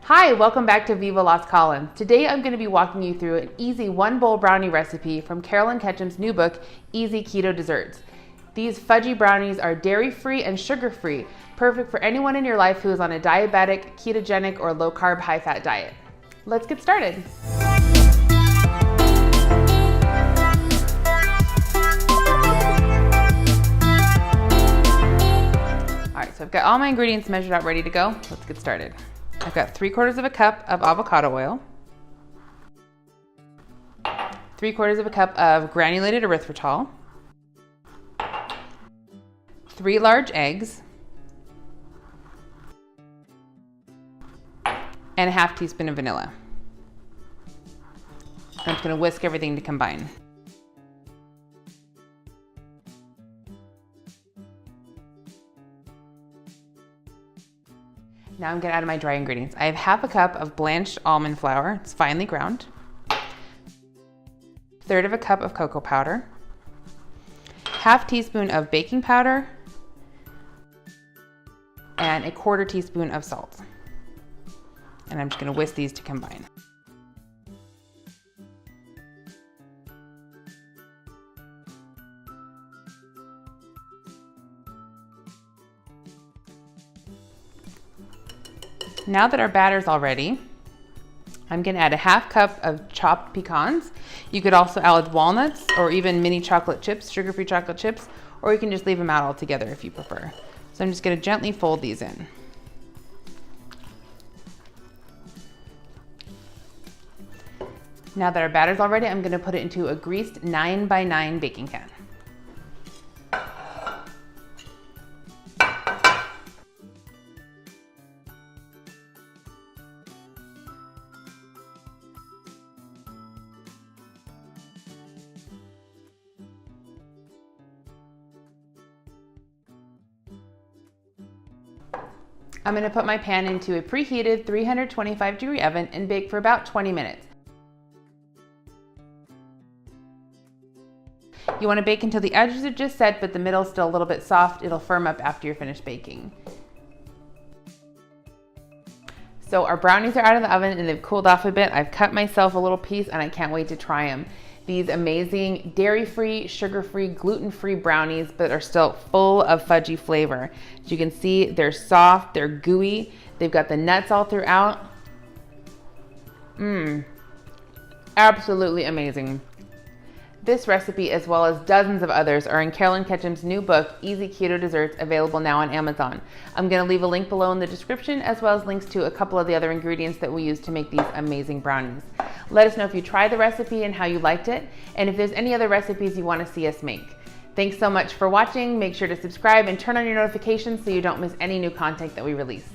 Hi, welcome back to Viva Las Collins. Today I'm going to be walking you through an easy one-bowl brownie recipe from Carolyn Ketchum's new book, Easy Keto Desserts. These fudgy brownies are dairy-free and sugar-free, perfect for anyone in your life who is on a diabetic, ketogenic, or low-carb, high-fat diet. Let's get started. All right, so I've got all my ingredients measured out, ready to go. Let's get started. I've got 3/4 cup of avocado oil, 3/4 cup of granulated erythritol, 3 large eggs, and a half teaspoon of vanilla. I'm just going to whisk everything to combine. Now I'm going to add my dry ingredients. I have half a cup of blanched almond flour. It's finely ground. 1/3 cup of cocoa powder. Half teaspoon of baking powder. And 1/4 teaspoon of salt. And I'm just going to whisk these to combine. Now that our batter's all ready, I'm going to add a half cup of chopped pecans. You could also add walnuts or even mini chocolate chips, sugar-free chocolate chips, or you can just leave them out altogether if you prefer. So I'm just going to gently fold these in. Now that our batter's all ready, I'm going to put it into a greased 9x9 baking pan. I'm going to put my pan into a preheated 325-degree oven and bake for about 20 minutes. You want to bake until the edges are just set, but the middle is still a little bit soft. It'll firm up after you're finished baking. So our brownies are out of the oven and they've cooled off a bit. I've cut myself a little piece and I can't wait to try them. These amazing dairy-free, sugar-free, gluten-free brownies, but are still full of fudgy flavor. As you can see, they're soft, they're gooey. They've got the nuts all throughout. Absolutely amazing. This recipe, as well as dozens of others, are in Carolyn Ketchum's new book, Easy Keto Desserts, available now on Amazon. I'm going to leave a link below in the description, as well as links to a couple of the other ingredients that we use to make these amazing brownies. Let us know if you tried the recipe and how you liked it, and if there's any other recipes you want to see us make. Thanks so much for watching. Make sure to subscribe and turn on your notifications so you don't miss any new content that we release.